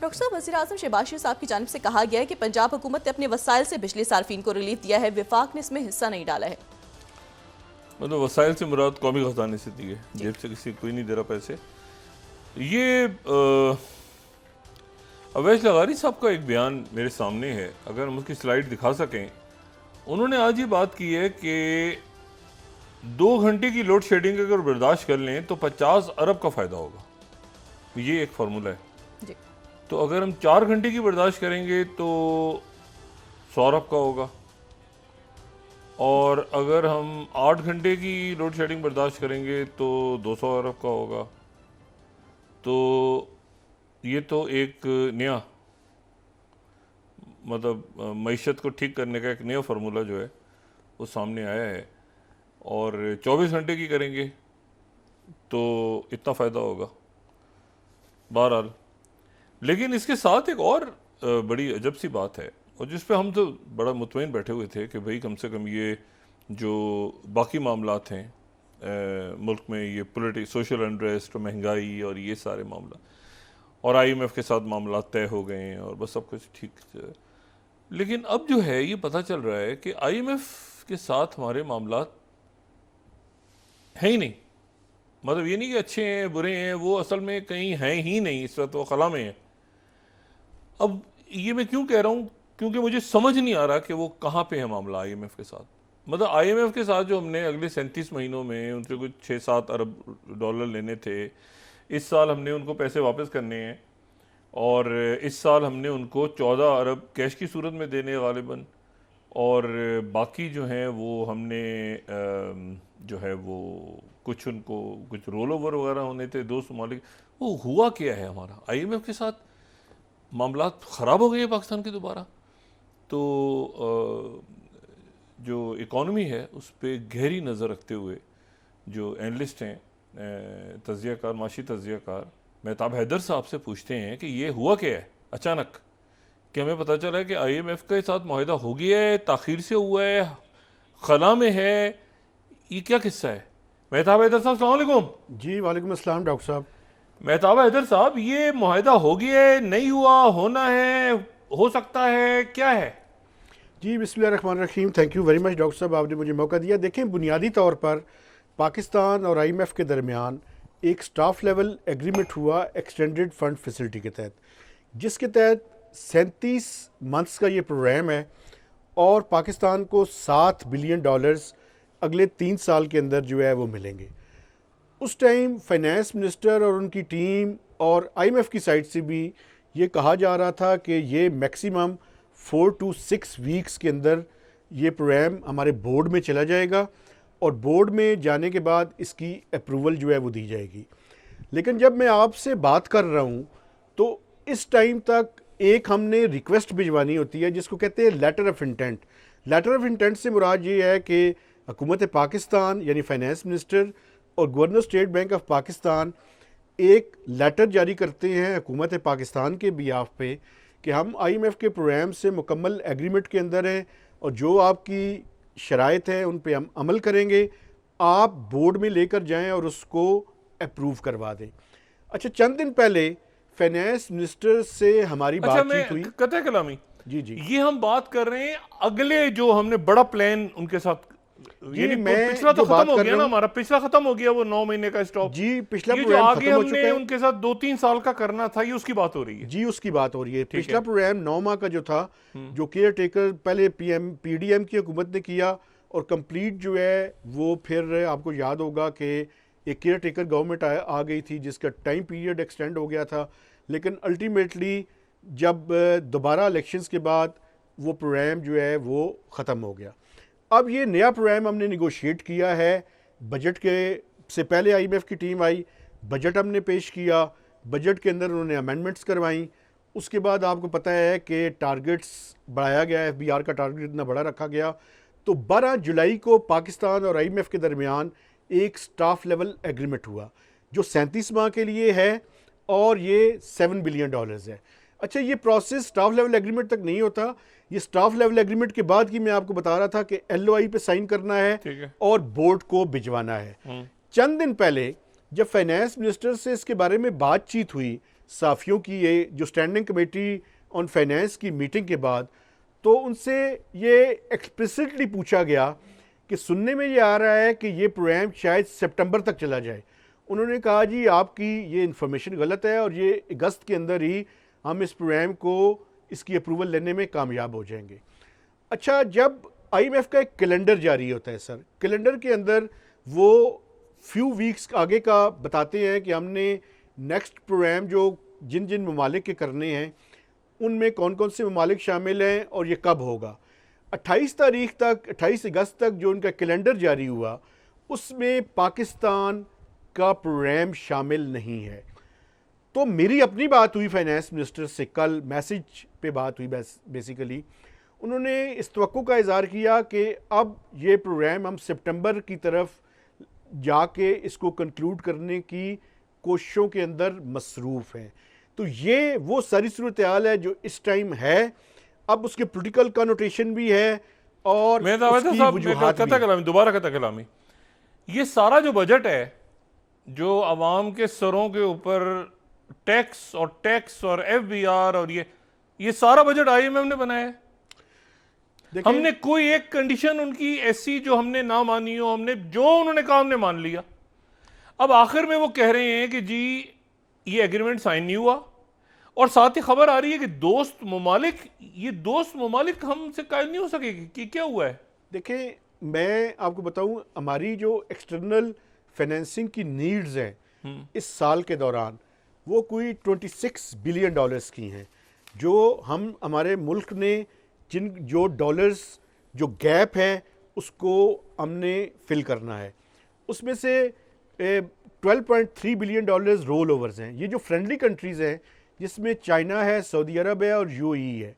Doctor साहब, वज़ीर-ए-आज़म शहबाज शरीफ साहब की जानिब से कहा गया है कि पंजाब हुकूमत ने अपने वसाइल से बिजली सार्फिन को रिलीफ दिया है, विफाक ने इसमें हिस्सा नहीं डाला है। मतलब वसाइल से मुराद कौमी खजाने से दी है, जेब से किसी कोई नहीं दे रहा पैसे। ये अवैश लगारी साहब का एक बयान मेरे सामने है, अगर हम उसकी स्लाइड दिखा सकें। उन्होंने आज ये बात की है कि 2 घंटे की लोड शेडिंग अगर बर्दाश्त कर लें तो 50 अरब का फ़ायदा होगा। ये एक फार्मूला है जी। तो अगर हम 4 घंटे की बर्दाश्त करेंगे तो 100 अरब का होगा, और अगर हम 8 घंटे की लोड शेडिंग बर्दाश्त करेंगे तो 200 अरब का होगा। तो ये तो एक नया मतलब मईशत को ठीक करने का एक नया फार्मूला जो है वो सामने आया है, और 24 घंटे की करेंगे तो इतना फ़ायदा होगा बहरहाल। लेकिन इसके साथ एक और बड़ी अजब सी बात है, और जिस पे हम तो बड़ा मुतमईन बैठे हुए थे कि भाई कम से कम ये जो बाकी मामलात हैं मुल्क में, ये सोशल अनरेस्ट, महंगाई और ये सारे मामला, और IMF के साथ मामला तय हो गए हैं और बस सब कुछ ठीक। लेकिन अब जो है ये पता चल रहा है कि IMF के साथ हमारे मामला हैं ही नहीं। मतलब ये नहीं कि अच्छे हैं बुरे हैं, वो असल में कहीं हैं ही नहीं, इस वक्त वो खला में है। अब ये मैं क्यों कह रहा हूँ, क्योंकि मुझे समझ नहीं आ रहा कि वो कहाँ पे है मामला IMF के साथ। मतलब IMF के साथ जो हमने अगले 37 महीनों में उनसे कुछ 6-7 अरब डॉलर लेने थे, इस साल हमने उनको पैसे वापस करने हैं, और इस साल हमने उनको 14 अरब कैश की सूरत में देने गालिबन, और बाकी जो हैं वो हमने जो है वो कुछ उनको कुछ रोल ओवर वगैरह होने थे 2 ममालिक। वो हुआ क्या है हमारा IMF के साथ, मामला ख़राब हो गए हैं पाकिस्तान के दोबारा। तो जो इकॉनमी है उस पर गहरी नज़र रखते हुए जो एनालिस्ट हैं, तज्ज़ियाकार, माशी तज्ज़ियाकार मेहताब हैदर साहब से पूछते हैं कि ये हुआ क्या है अचानक, कि हमें पता चला है कि IMF के साथ मुआहिदा हो गया है, ताख़ीर से हुआ है, खला में है, ये क्या किस्सा है? मेहताब हैदर साहब अस्सलाम वालेकुम। जी वालेकुम अस्सलाम डॉक्टर साहब। मेहताब हैदर साहब, ये मुआहिदा हो गया है, नहीं हुआ, होना है, हो सकता है, क्या है? जी बिस्मिल्लाहिर्रहमानिर्रहीम, thank you very much doctor साहब, आपने मुझे मौका दिया। देखें, बुनियादी तौर पर पाकिस्तान और IMF के दरमियान एक स्टाफ लेवल एग्रीमेंट हुआ एक्सटेंडेड फंड फैसिलिटी के तहत, जिसके तहत 37 मंथ्स का ये प्रोग्राम है, और पाकिस्तान को $7 बिलियन अगले 3 साल के अंदर जो है वो मिलेंगे। उस टाइम फाइनेंस मिनिस्टर और उनकी टीम और IMF की साइड से भी ये कहा जा रहा था कि ये मैक्सिमम 4 to 6 वीक्स के अंदर ये प्रोग्राम हमारे बोर्ड में चला जाएगा, और बोर्ड में जाने के बाद इसकी अप्रूवल जो है वो दी जाएगी। लेकिन जब मैं आपसे बात कर रहा हूँ तो इस टाइम तक एक हमने रिक्वेस्ट भिजवानी होती है जिसको कहते हैं letter of intent. Letter of intent से मुराद ये है कि हुकूमत पाकिस्तान यानी फाइनेंस मिनिस्टर और governor state bank of Pakistan एक लेटर जारी करते हैं हुकूमत पाकिस्तान के बिहाफ पे कि हम IMF के प्रोग्राम से मुकम्मल एग्रीमेंट के अंदर हैं, और जो आपकी शराइत है उन पे हम अमल करेंगे, आप बोर्ड में लेकर जाएं और उसको अप्रूव करवा दें। अच्छा, चंद दिन पहले फाइनेंस मिनिस्टर से हमारी बातचीत हुई। कतई कलामी जी जी, ये हम बात कर रहे हैं अगले जो हमने बड़ा प्लान उनके साथ, ये मैं पिछला तो बात खत्म हो कर गया रहा ना, हूं, हमारा पिछला खत्म हो गया वो 9 महीने का स्टॉक। जी पिछला ये जो प्रोग्राम आगे खत्म हो चुका हमने है, उनके साथ 2-3 साल का करना था, ये उसकी बात हो रही है। जी उसकी बात हो रही है। पिछला प्रोग्राम 9 माह का जो था, जो केयर टेकर पहले PDM की हुकूमत ने किया, और कंप्लीट जो है वो फिर आपको याद होगा कि एक केयर टेकर गवर्नमेंट आ गई थी जिसका टाइम पीरियड एक्सटेंड हो गया था। लेकिन अल्टीमेटली जब दोबारा इलेक्शंस के बाद वो प्रोग्राम जो है वो ख़त्म हो गया। अब ये नया प्रोग्राम हमने निगोशिएट किया है। बजट के से पहले IMF की टीम आई, बजट हमने पेश किया, बजट के अंदर उन्होंने अमेंडमेंट्स करवाई। उसके बाद आपको पता है कि टारगेट्स बढ़ाया गया, FBR का टारगेट इतना बड़ा रखा गया। तो 12 जुलाई को पाकिस्तान और IMF के दरमियान एक स्टाफ लेवल एग्रीमेंट हुआ जो 37 माह के लिए है, और ये $7 बिलियन है। अच्छा, ये प्रोसेस स्टाफ लेवल एग्रीमेंट तक नहीं होता, ये स्टाफ लेवल एग्रीमेंट के बाद की मैं आपको बता रहा था कि LOI पे साइन करना है और बोर्ड को भिजवाना है। चंद दिन पहले जब फाइनेंस मिनिस्टर से इसके बारे में बातचीत हुई साफियों की ये जो स्टैंडिंग कमेटी ऑन फाइनेंस की मीटिंग के बाद, तो उनसे ये एक्सप्लिसिटली पूछा गया कि सुनने में ये आ रहा है कि ये प्रोग्राम शायद सितंबर तक चला जाए। उन्होंने कहा जी आपकी ये इन्फॉर्मेशन गलत है और ये अगस्त के अंदर ही हम इस प्रोग्राम को इसकी अप्रूवल लेने में कामयाब हो जाएंगे। अच्छा, जब आईएमएफ का एक कैलेंडर जारी होता है सर, कैलेंडर के अंदर वो फ्यू वीक्स आगे का बताते हैं कि हमने नेक्स्ट प्रोग्राम जो जिन जिन ममालिक के करने हैं उनमें कौन कौन से ममालिक शामिल हैं और ये कब होगा। 28 तारीख तक, 28 अगस्त तक जो उनका कैलेंडर जारी हुआ उसमें पाकिस्तान का प्रोग्राम शामिल नहीं है। तो मेरी अपनी बात हुई फाइनेंस मिनिस्टर से, कल मैसेज पे बात हुई बेसिकली। उन्होंने इस तवक्को का इज़हार किया कि अब ये प्रोग्राम हम सितंबर की तरफ जाके इसको कंक्लूड करने की कोशिशों के अंदर मसरूफ़ हैं। तो ये वो सारी सूरत हाल है जो इस टाइम है। अब उसके पॉलिटिकल कनोटेशन भी है और मैं कहता कलामी दोबारा कहता कलामी, ये सारा जो बजट है जो आवाम के सरों के ऊपर टैक्स और एफबीआर और ये सारा बजट आईएमएफ ने बनाया है। हमने कोई एक कंडीशन उनकी ऐसी जो हमने ना मानी हो, हमने जो उन्होंने कहा हमने मान लिया। अब आखिर में वो कह रहे हैं कि जी ये एग्रीमेंट साइन नहीं हुआ, और साथ ही खबर आ रही है कि दोस्त ममालिक हमसे कायल नहीं हो सकेगी कि क्या हुआ है। देखिए, मैं आपको बताऊं, हमारी जो एक्सटर्नल फाइनेंसिंग की नीड्स हैं इस साल के दौरान वो कोई 26 बिलियन डॉलर्स की हैं, जो हम हमारे मुल्क ने जो डॉलर्स जो गैप है उसको हमने फिल करना है। उसमें से 12.3 बिलियन डॉलर्स रोल ओवर्स हैं। ये जो फ्रेंडली कंट्रीज़ हैं जिसमें चाइना है, सऊदी अरब है और यूएई है।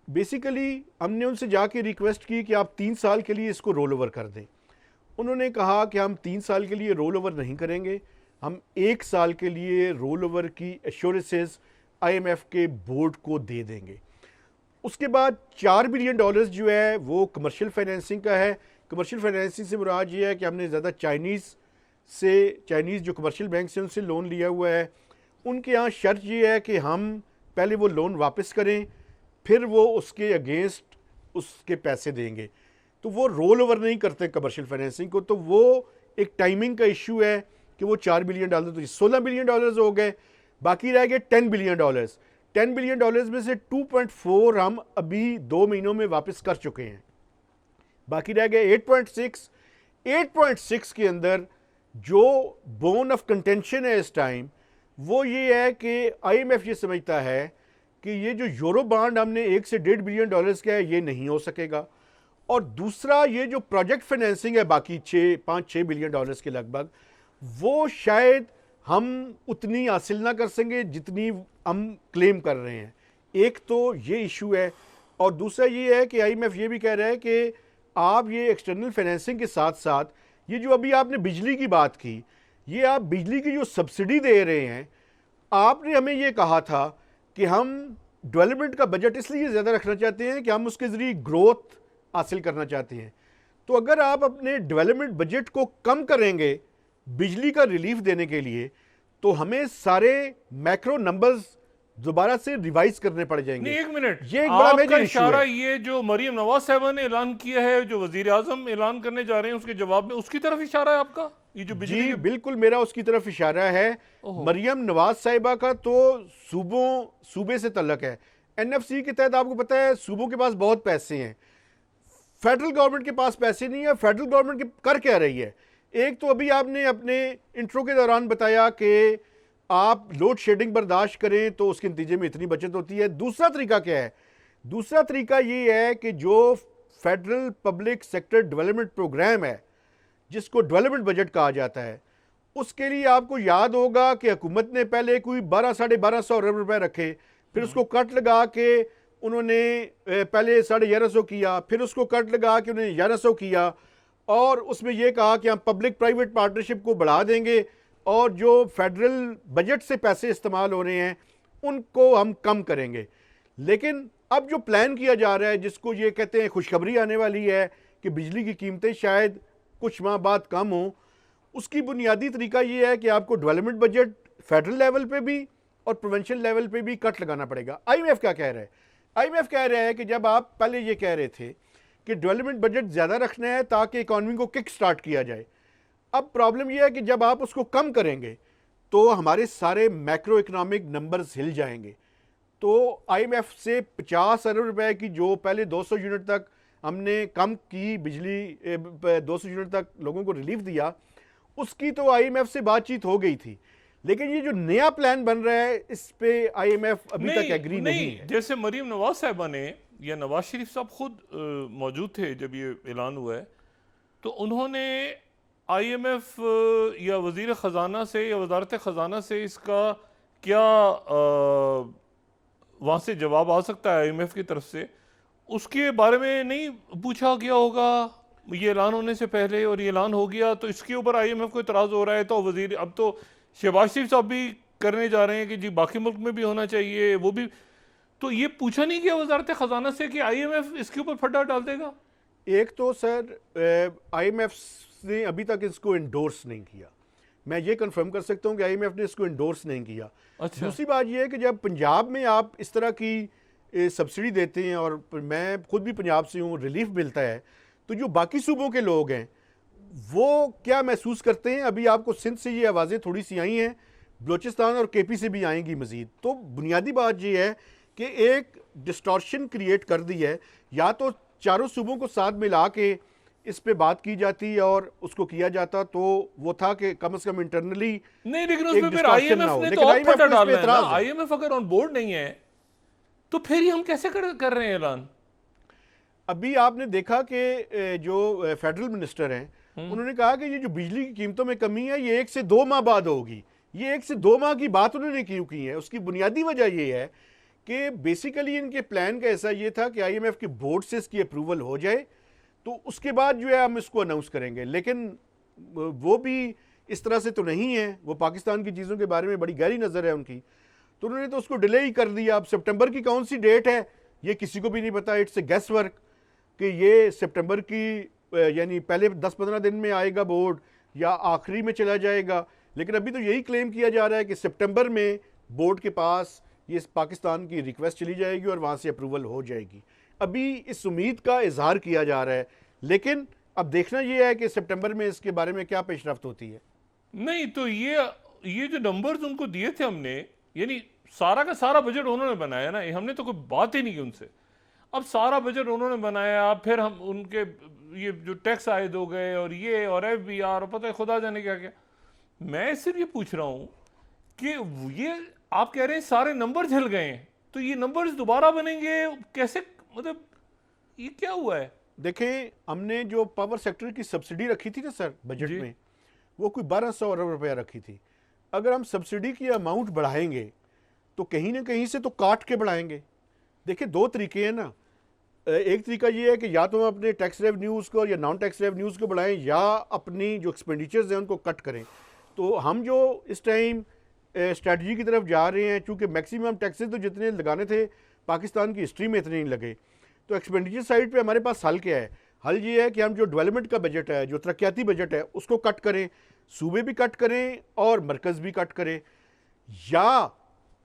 बेसिकली हमने उनसे जाके रिक्वेस्ट की कि आप 3 साल के लिए इसको रोल ओवर कर दें। उन्होंने कहा कि हम 3 साल के लिए रोल ओवर नहीं करेंगे, हम 1 साल के लिए रोल ओवर की एश्योरेंसेस आईएमएफ के बोर्ड को दे देंगे। उसके बाद 4 बिलियन डॉलर्स जो है वो कमर्शियल फाइनेंसिंग का है। कमर्शियल फाइनेंसिंग से मुराद ये है कि हमने ज़्यादा चाइनीज़ जो कमर्शियल बैंक से उनसे लोन लिया हुआ है। उनके यहाँ शर्त ये है कि हम पहले वो लोन वापस करें, फिर वो उसके अगेंस्ट उसके पैसे देंगे। तो वो रोल ओवर नहीं करते कमर्शियल फाइनेंसिंग को। तो वो एक टाइमिंग का इशू है कि वो 4 बिलियन डॉलर, तो 16 बिलियन डॉलर्स हो गए, बाकी रह गए 10 बिलियन डॉलर्स। 10 बिलियन डॉलर्स में से 2.4 हम अभी 2 महीनों में वापस कर चुके हैं, बाकी रह गए 8.6। 8.6 के अंदर जो बोन ऑफ कंटेंशन है इस टाइम वो ये है कि आईएमएफ ये समझता है कि ये जो यूरो बांड हमने 1 से 1.5 बिलियन डॉलर्स का है ये नहीं हो सकेगा। और दूसरा ये जो प्रोजेक्ट फाइनेंसिंग है बाकी 5-6 बिलियन डॉलर्स के लगभग, वो शायद हम उतनी हासिल ना कर सकेंगे जितनी हम क्लेम कर रहे हैं। एक तो ये इशू है, और दूसरा ये है कि आईएमएफ ये भी कह रहा है कि आप ये एक्सटर्नल फाइनेंसिंग के साथ साथ ये जो अभी आपने बिजली की बात की, ये आप बिजली की जो सब्सिडी दे रहे हैं, आपने हमें ये कहा था कि हम डेवलपमेंट का बजट इसलिए ज़्यादा रखना चाहते हैं कि हम उसके ज़रिए ग्रोथ हासिल करना चाहते हैं। तो अगर आप अपने डेवलपमेंट बजट को कम करेंगे बिजली का रिलीफ देने के लिए, तो हमें सारे मैक्रो नंबर्स दोबारा से रिवाइज करने पड़ जाएंगे। नहीं, 1 मिनट, ये एक बड़ा मेजर इशू इशारा है। ये जो मरियम नवाज साहबा ने ऐलान किया है, जो वजीर आजम ऐलान करने जा रहे हैं उसके जवाब में, उसकी तरफ इशारा है आपका? ये जो बिजली जी बिल्कुल मेरा उसकी तरफ इशारा है। मरियम नवाज साहिबा का तो सूबे से तल्लक है। एनएफसी के तहत आपको पता है सूबों के पास बहुत पैसे हैं, फेडरल गवर्नमेंट के पास पैसे नहीं है। फेडरल गवर्नमेंट कर क्या रही है? एक तो अभी आपने अपने इंट्रो के दौरान बताया कि आप लोड शेडिंग बर्दाश्त करें तो उसके नतीजे में इतनी बचत होती है। दूसरा तरीका क्या है? दूसरा तरीका ये है कि जो federal public sector development programme है, जिसको डेवलपमेंट बजट कहा जाता है, उसके लिए आपको याद होगा कि हुकूमत ने पहले कोई 1200-1250 अरब रुपए रखे, फिर उसको कट लगा के उन्होंने पहले 1150 किया, फिर उसको कट लगा के उन्होंने 1100 किया, और उसमें यह कहा कि हम पब्लिक प्राइवेट पार्टनरशिप को बढ़ा देंगे और जो फेडरल बजट से पैसे इस्तेमाल हो रहे हैं उनको हम कम करेंगे। लेकिन अब जो प्लान किया जा रहा है, जिसको ये कहते हैं खुशखबरी आने वाली है कि बिजली की कीमतें शायद कुछ माह बाद कम हो, उसकी बुनियादी तरीका ये है कि आपको डेवलपमेंट बजट फेडरल लेवल पे भी और प्रोवेंशन लेवल पे भी कट लगाना पड़ेगा। आईएमएफ क्या कह रहा है? आईएमएफ कह रहा है कि जब आप पहले ये कह रहे थे कि डेवलपमेंट बजट ज़्यादा रखना है ताकि इकॉनमी को किक स्टार्ट किया जाए, अब प्रॉब्लम यह है कि जब आप उसको कम करेंगे तो हमारे सारे मैक्रो इकोनॉमिक नंबर्स हिल जाएंगे। तो आईएमएफ से 50 अरब रुपए की जो पहले 200 यूनिट तक हमने कम की बिजली, 200 यूनिट तक लोगों को रिलीफ दिया, उसकी तो आईएमएफ से बातचीत हो गई थी, लेकिन ये जो नया प्लान बन रहा है इस पे आईएमएफ अभी तक एग्री नहीं है। जैसे मरीम नवाज साहबा ने या नवाज शरीफ साहब खुद मौजूद थे जब ये ऐलान हुआ है, तो उन्होंने आईएमएफ या वजीर ख़जाना से या वजारत ख़जाना से इसका क्या वहाँ से जवाब आ सकता है आईएमएफ की तरफ से, उसके बारे में नहीं पूछा गया होगा ये ऐलान होने से पहले, और ये ऐलान हो गया तो इसके ऊपर आईएमएफ को इतराज़ हो रहा है। तो वजीर, अब तो शहबाज शरीफ साहब भी करने जा रहे हैं कि जी बाकी मुल्क में भी होना चाहिए, वो भी, तो ये पूछा नहीं गया वजारत ख़जाना से कि आईएमएफ इसके ऊपर फटा डाल देगा? एक तो सर आईएमएफ ने अभी तक इसको इंडोर्स नहीं किया, मैं ये कंफर्म कर सकता हूँ कि आईएमएफ ने इसको इंडोर्स नहीं किया। अच्छा। दूसरी बात ये है कि जब पंजाब में आप इस तरह की सब्सिडी देते हैं, और मैं खुद भी पंजाब से हूँ, रिलीफ मिलता है, तो जो बाकी सूबों के लोग हैं वो क्या महसूस करते हैं? अभी आपको सिंध से ये आवाज़ें थोड़ी सी आई हैं, बलोचिस्तान और केपी से भी आएंगी मज़ीद। तो बुनियादी बात ये है कि एक डिस्टॉर्शन क्रिएट कर दी है, या तो चारों सूबों को साथ मिला के इस पे बात की जाती और उसको किया जाता, तो वो था कि कम से कम इंटरनली नहीं, लेकिन उसमें फिर आईएमएफ ने तो और फटा डालना है ना। आईएमएफ अगर ऑन बोर्ड नहीं है तो फिर ही हम कैसे कर रहे हैं ऐलान? अभी आपने देखा कि जो फेडरल मिनिस्टर हैं उन्होंने कहा कि ये जो बिजली की कीमतों में कमी है ये 1 से 2 माह बाद होगी। ये 1 से 2 माह की बात उन्होंने क्यों की है? उसकी बुनियादी वजह ये है कि बेसिकली इनके प्लान का ऐसा ये था कि आईएमएफ के बोर्ड से इसकी अप्रूवल हो जाए, तो उसके बाद जो है हम इसको अनाउंस करेंगे। लेकिन वो भी इस तरह से तो नहीं है, वो पाकिस्तान की चीज़ों के बारे में बड़ी गहरी नज़र है उनकी, तो उन्होंने तो उसको डिले ही कर दिया। अब सितंबर की कौन सी डेट है ये किसी को भी नहीं पता। इट्स ए गेस वर्क कि ये सितंबर की यानी पहले 10-15 दिन में आएगा बोर्ड या आखिरी में चला जाएगा, लेकिन अभी तो यही क्लेम किया जा रहा है कि सितंबर में बोर्ड के पास ये पाकिस्तान की रिक्वेस्ट चली जाएगी और वहाँ से अप्रूवल हो जाएगी। अभी इस उम्मीद का इजहार किया जा रहा है, लेकिन अब देखना ये है कि सितंबर में इसके बारे में क्या पेशरफ्त होती है। नहीं तो ये जो नंबर्स उनको दिए थे हमने, यानी सारा का सारा बजट उन्होंने बनाया ना, हमने तो कोई बात ही नहीं की उनसे। अब सारा बजट उन्होंने बनाया, फिर हम उनके ये जो टैक्स आयद हो गए और ये और FBR और पता है खुदा जाने क्या क्या। मैं सिर्फ ये पूछ रहा हूँ कि ये आप कह रहे हैं सारे नंबर हिल गए हैं, तो ये नंबर्स दोबारा बनेंगे कैसे? मतलब ये क्या हुआ है? देखें, हमने जो पावर सेक्टर की सब्सिडी रखी थी ना सर बजट में, वो कोई 1200 अरब रुपया रखी थी। अगर हम सब्सिडी की अमाउंट बढ़ाएंगे तो कहीं ना कहीं से तो काट के बढ़ाएंगे। देखिए, 2 तरीके हैं ना। एक तरीका ये है कि या तो हम अपने टैक्स रेवन्यूज़ को या नॉन टैक्स रेवन्यूज़ को बढ़ाएं, या अपनी जो एक्सपेंडिचर्स हैं उनको कट करें। तो हम जो इस टाइम स्ट्रेटजी की तरफ जा रहे हैं, चूँकि मैक्सिमम टैक्सेस तो जितने लगाने थे पाकिस्तान की हिस्ट्री में इतने नहीं लगे, तो एक्सपेंडिचर साइड पे हमारे पास हल क्या है? हल ये है कि हम जो डेवलपमेंट का बजट है, जो तरक्याती बजट है, उसको कट करें, सूबे भी कट करें और मरकज़ भी कट करें। या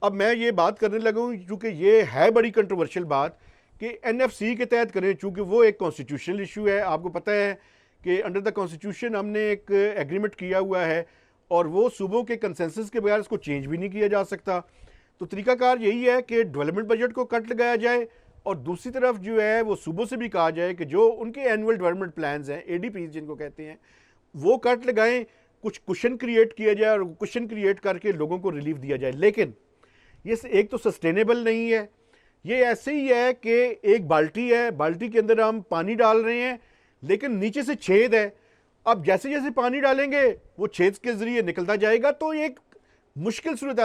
अब मैं ये बात करने लगा हूँ, चूँकि ये है बड़ी कंट्रोवर्शियल बात, कि NFC के तहत करें, चूँकि वो एक कॉन्स्टिट्यूशनल इशू है। आपको पता है कि अंडर द कॉन्स्टिट्यूशन हमने एक एग्रीमेंट किया हुआ है और वो सूबों के कंसेंसस के बगैर इसको चेंज भी नहीं किया जा सकता। तो तरीकाकार यही है कि डेवलपमेंट बजट को कट लगाया जाए, और दूसरी तरफ जो है वो सूबों से भी कहा जाए कि जो उनके एनुअल डेवलपमेंट प्लान्स हैं, ADPs जिनको कहते हैं, वो कट लगाएं, कुछ कुशन क्रिएट किया जाए और कुशन क्रिएट करके लोगों को रिलीफ दिया जाए। लेकिन ये एक तो सस्टेनेबल नहीं है, ये ऐसे ही है कि एक बाल्टी है, बाल्टी के अंदर हम पानी डाल रहे हैं लेकिन नीचे से छेद है। अब जैसे जैसे पानी डालेंगे वो छेद के जरिए निकलता जाएगा, तो एक मुश्किल सूरत